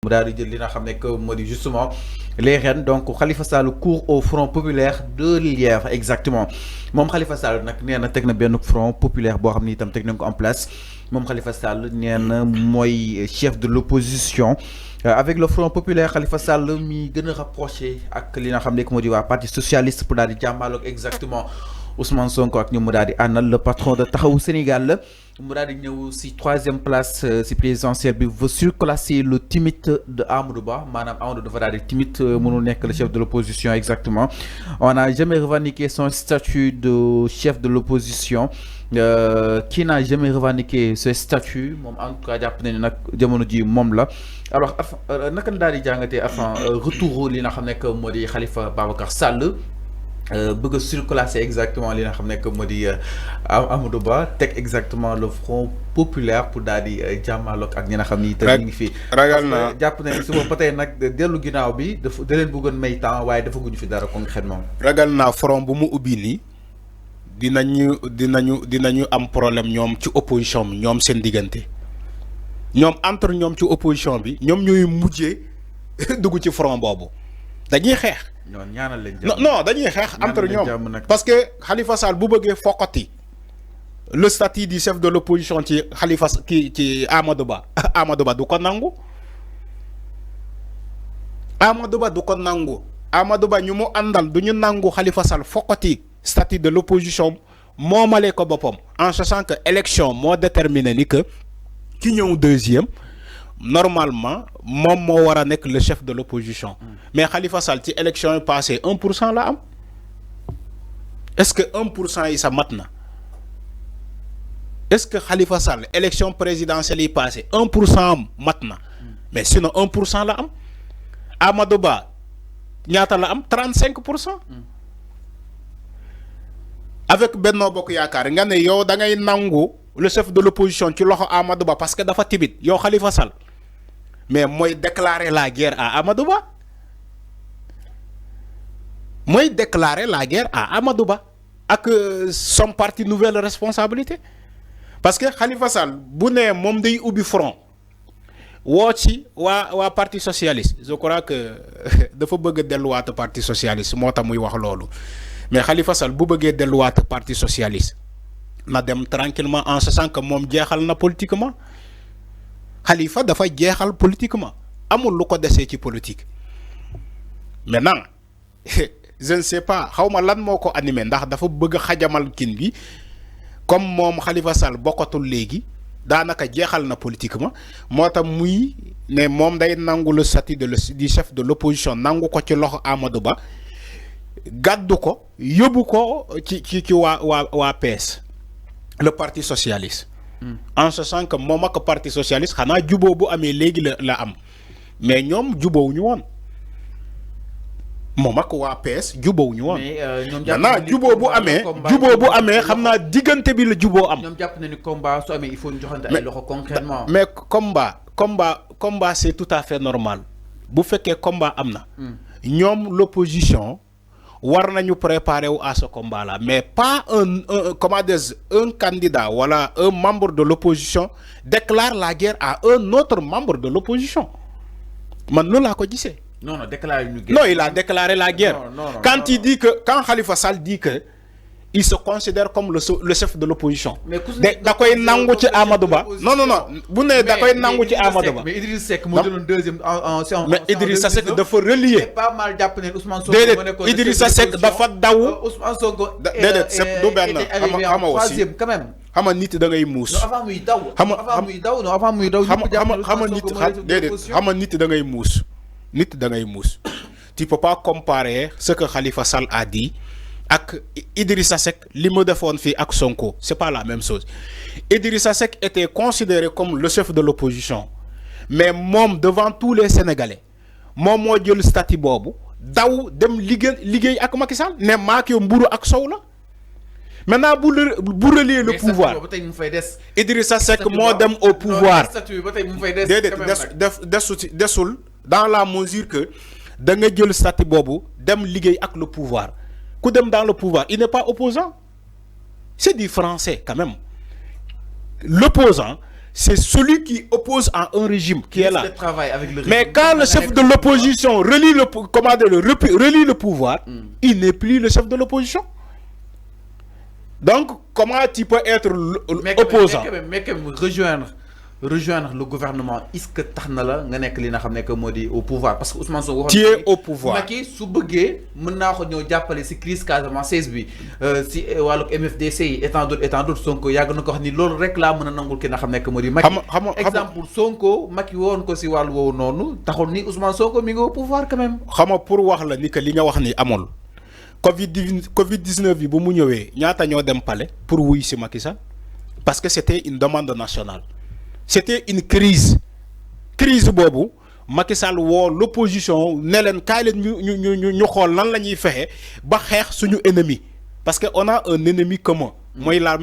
mu daal di jël li nga xam ne que moo di justement les rênes donc Khalifa Sall court au front populaire de l'hier exactement moom Khalifa Sall nag nee na teg na benn front populaire boo xam ni itam teg nañ ko en place moom Khalifa Sall nee na mooy chef de l'opposition avec le front populaire Khalifa Sall mi gën a rapproché ak li nga xam ne que moo di waa parti socialiste pour daal di jàmmaaloog exactement Ousmane Sonko ak ñu mu daal di àndal le patron de Taxawu Sénégal la mu daal di ñëw si troisième place si présidentielle bi veut surclasser le timide de Amadou Ba maanaam Amadou dafa daal di timide mënul nekk le chef de l'opposition exactement on n'a jamais revendiqué son statut de chef de l'opposition qui n'a jamais revendiqué ce statut moom en tout cas jàpp nañu nag jamono ji moom la alors naka la daal di jàngatee avant retour li nga xam ne que moo di Khalifa Babacar Sall bëgg a surclasser exactement li nga xam ne que moo di Amadou Ba teg exactement le front populaire pour daal di jàmmaaloog ak ñi nga xam ni te ñu ngi fi ragal naa jàpp na ni suba ba tey nag dellu ginnaaw bi dafa da leen bëggoon may temps waaye dafa guñu fi dara concrètement ragal naa front bu mu ubbi nii dinañu am problème ñoom ci opposition bi ñoom seen diggante ñoom entre ñoom ci opposition bi ñoom ñooy mujjee dugg ci front boobu dañuy xeex. non dañuy xeex entre ñoom parce que Khalifa Sall bu bëggee foqati le statut du chef de l'opposition ci Khalifa ci Amadou Ba Amadou Ba du ko nangu Amadou Ba du ko nangu Amadou Ba ñu mu àndal du ñu nangu Khalifa Sall foqati statut de l'opposition moomale ko boppam en sachant que élection moo déterminé ni que ki ñëw deuxième normalement moom moo war a nekk le chef de l'opposition mais Khalifa Sall ci élection yi passé 1% la am est-ce que 1% yi sa mat na est-ce que Khalifa Sall élection présidentielle yi passé 1% am mat na mais sinon 1% la am Amadou Ba ñaata la am 35%. avec Benno Bokk Yaakaar nga ne yow da ngay nangu le chef de l'opposition ci loxo Amadou Ba parce que dafa timide yow Khalifa Sall mais mooy déclarer la guerre à Amadou Ba mooy déclarer la guerre à Amadou Ba ak son parti nouvelle responsabilité parce que Khalifa Sall bu ne moom day ubbi front woo ci waa parti socialiste je crois que dafa bëgg a delluwaat parti socialiste moo tax muy wax loolu mais Khalifa Sall bu bëggee delluwaat parti socialiste na dem tranquillement en sachant que moom jeexal na politiquement Khalifa dafa jeexal politiquement amul lu ko desee ci politique maintenant je ne sais pas xaw ma lan moo ko animé ndax dafa bëgg xajamal kin bi comme moom Khalifa Sall bokkatul léegi daanaka jeexal na politiquement moo tax muy ne moom day nangu le statut du chef de l'opposition nangu ko ci loxo Amadou Ba gàddu ko yóbbu ko ci waa PS le parti socialiste en sachant que moom ak parti socialiste xanaa juboo bu amee léegi la am mais ñoom jubóowuñu woon moom ak waa PS jubóowuñu woon maintenant juboo bu amee xam naa diggante bi la juboo am. ñoom jàpp na ni combat su amee il faut ñu joxante ay loxo concrètement mais combat c'est tout à fait normal bu fekkee combat am na ñoom l'opposition war nañu préparer wu à ce combat là mais pas un candidat wala un membre de l'opposition déclare la guerre à un autre membre de l'opposition man loolu laa ko gisee. non déclaré une guerre. Non, il a déclaré la guerre. Quand Khalifa Sall dit que il se considère comme le chef de l'opposition. Da koy nangu ci Amadou Ba. Non. Bu ne da koy nangu ci Amadou Ba. Mais Idriss Seck moo jëloon deuxième mais Idrissa Seck dafa relier. Pas mal jàpp ne Ousmane Sonko déedéet Idrissa Seck dafa daw. Ousmane Sonko déedéet c'est du benn xam aussi troisième quand même. xam nga nit da ngay muus. Non avant muy daw. Avant muy daw. Xam nga nit da ngay muus. Nit da ngay muus. Tu peux pas comparer ce que Khalifa Sall a dit ak Idrissa Seck li mu defoon fii ak Sonko c'est pas la même chose. Idrissa Seck était considéré comme le chef de l'opposition mais moom devant tous les Sénégalais moom moo jël statut boobu daw dem liggéey ak Macky Sall ne maak yow mburu ak sow la maintenant bu relier le pouvoir Idrissa Seck moo dem au pouvoir déedéet desul dans la mesure que da nga jël statut boobu dem liggéey ak le pouvoir ku dem dans le pouvoir il n'est pas opposant c'est du français quand même l'opposant c'est celui qui oppose à un régime qui est là. Avec le Mais quand le chef de l'opposition relie le pouvoir, il n'est plus le chef de l'opposition. Donc, comment tu peux être opposant? Mais rejoindre le gouvernement, est-ce que tu es au pouvoir? Parce que Ousmane Sonko tu es au pouvoir. Macky su bëggee mën naa ko ñëw jàppale si crise Casamance 16 bi si wàllug MFDC yi étant d'autres Sonko yàgg na ko wax ni loolu rek laa mën a nangul ki nga xam ne que moo di Macky. Exemple Sonko Macky woon ko si wàllu woowu noonu taxul ni Ousmane Sonko mi ngi au pouvoir quand même. xam nga pour wax la ni que li nga wax ni amul Covid-19 bi bu mu ñëwee ñaata ñoo dem palais pour wuy si Macky Sall parce que c'était une demande nationale. C'était une crise bobu Macky Sall wo l'opposition ne leen kaay leen ñu xool nan la ñuy fexe ba xeex suñu ennemi parce que on a un ennemi commun mooy la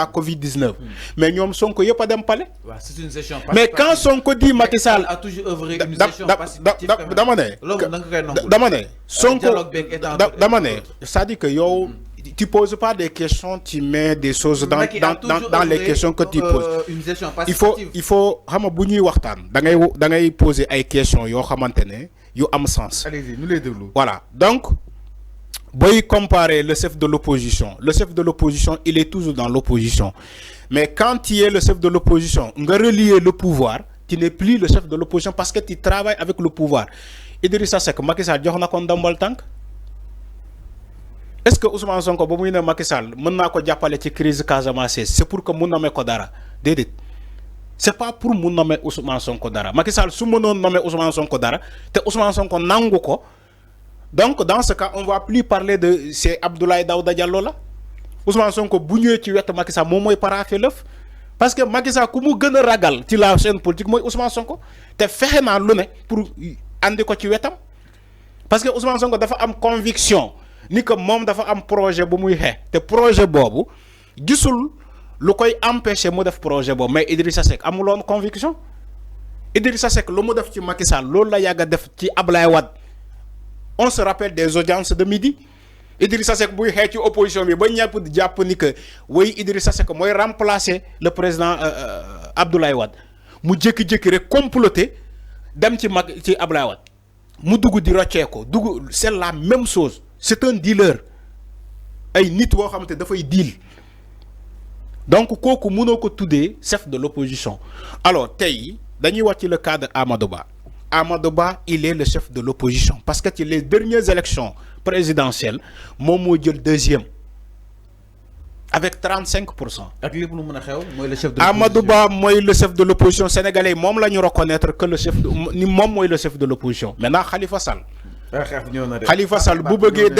Covid-19 mais ñoom Sonko yëpp a dem palais. C'est une session mais quand Sonko dit Macky Sall a toujours œuvré une session dama ne Sonko dama ne c'est-à-dire que yow tu poses pas des questions, tu mets des choses dans les questions que tu poses. Il faut xam bu ñuy waxtaan da ngay poser ay questions yoo xamante ne yu am sens. Allez-y, nous les déglu. Voilà. Donc boy comparer le chef de l'opposition, il est toujours dans l'opposition. Mais quand tu es le chef de l'opposition, nga relier le pouvoir, tu n'es plus le chef de l'opposition parce que tu travailles avec le pouvoir. Idrissa Seck Macky Sall jox na ko ndombal tànk. Est-ce que Ousmane Sonko ba muy ne Macky Sall mën naa ko jàppale ci crise Casamance c'est pour que mu nommer ko dara déedéet c'est pas pour mu nommer Ousmane Sonko dara Macky Sall su mënoon nommer Ousmane Sonko dara te Ousmane Sonko nangu ko donc dans ce cas on va plus parler de c'est Abdoulaye Daouda Diallo la Ousmane Sonko bu ñëwee ci wetu Macky Sall moom mooy parafe lëf parce que Macky Sall ku mu gën a ragal ci la scène politique mooy Ousmane Sonko te fexe naa lu ne pour andi ko ci wetam parce que Ousmane Sonko dafa am conviction ni que moom dafa am projet bu muy xeex te projet boobu gisul lu koy empêcher mu def projet boobu mais Idrissa Seck amuloon conviction Idrissa Seck lu mu def ci Macky Sall loolu la yàgg a def ci Ablaye Wade on se rappelle des audiences de midi Idrissa Seck buy xeex ci opposition bi ba ñëpp jàpp ni que way Idrissa Seck mooy remplacer le président Abdoulaye Wade mu jékki-jékki rek comploter dem ci Ablaye Wade mu dugg di rocceeko dugg c'est la même chose. C'est un dealer ay nit boo xamante dafay deal donc kooku mënoo ko tuddee chef de l'opposition alors tey dañuy wax ci le cas de Amadou Ba il est le chef de l'opposition parce que ci les dernières élections présidentielles moom moo jël deuxième avec 35%. ak lépp lu mën a xew mooy le chef de l'opposition Amadou Ba mooy le chef de l'opposition sénégalais moom la ñu reconnaître que le chef ni moom mooy le chef de l'opposition maintenant Khalifa Sall. Khalifa Sall bu bëggee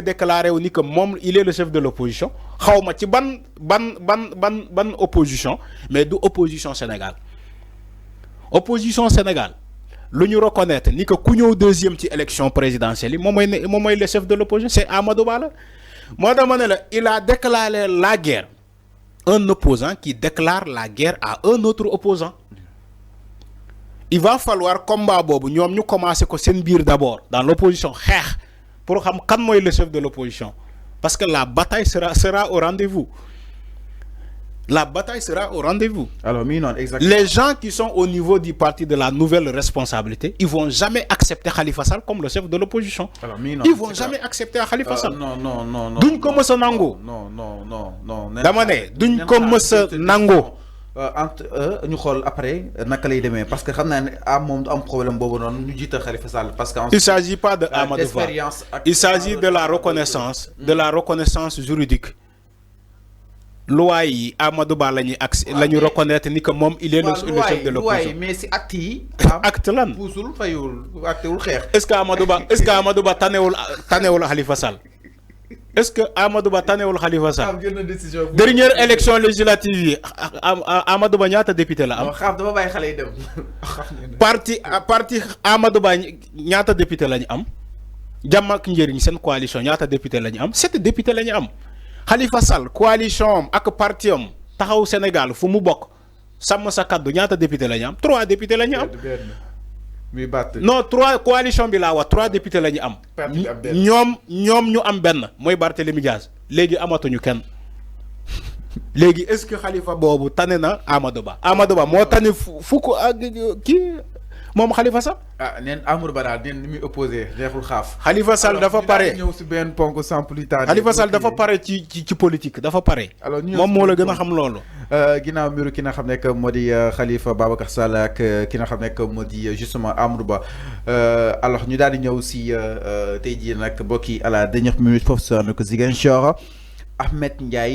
déclarer ni que moom il est le chef de l'opposition xawma ci ban opposition mais du opposition Sénégal lu ñu reconnaître ni que ku ñëw deuxième ci élection présidentielle yi moom mooy le chef de l'opposition c'est Amadou Ba la moo dama ne la il a déclaré la guerre un opposant qui déclare la guerre à un autre opposant. Il va falloir combat bobu ñom ñu commencer ko sen biir d'abord dans l'opposition xex pour xam kan moy le chef de l'opposition parce que la bataille sera au rendez-vous. Alors exactement. Les gens qui sont au niveau du parti de la nouvelle responsabilité, ils vont jamais accepter Khalifa Sall comme le chef de l'opposition. Alors ils vont jamais accepter Khalifa Sall. Non. Duñ ko mësa nango. Non. Dama né duñ ko mësa nango. Entre ñu xool après naka lay demee parce que xam naa ne moom am problème boobu noonu ñu jiital Khalifa Sall parce que il s'agit pas de Amadou Ba il s'agit de la reconnaissance juridique loi yi Amadou Ba lañu reconnaître ni que moom il est le chef de l'opposition mais si acte yi acte lan puusul fayul actewul xeex est-ce que Amadou Ba tanewul Khalifa Sall est-ce que Amadou Ba tanewul Khalifa Sall dernière élection législative yi Amadou Ba ñaata député la am dama bàyyi xale yi dem parti Amadou Ba ñaata député lañu am Jàmm ak Njëriñ seen coalition ñaata député lañu am 7 député lañu am Khalifa Sall coalition ak parti am taxaw Sénégal fu mu bokk sàmm sa kaddu ñaata député lañu am 3 député lañu am non 3 coalition bi laa wax 3 députés lañu am ñoom ñu am benn mooy Barthélémy Diaz léegi amatuñu kenn léegi est-ce que Khalifa boobu tane na Amadou Ba moo tane fukk ak kii moom Khalifa Sall. ah neen Amadou Ba daal neen ni muy opposé neexul xaaf. Khalifa Sall dafa pare ñëw si benn ponk sans plus tarder. Khalifa Sall dafa pare ci politique dafa pare. alors moom moo la gën a xam loolu. ginnaaw mbiru ki nga xam ne que moo di Khalifa Babacar Sall ak ki nga xam ne que moo di justement Amadou Ba alors ñu daal di ñëw si tey jii nag bokki à la dernière minute foofu sa ko Ziguinchor Ahmed Ndiaye.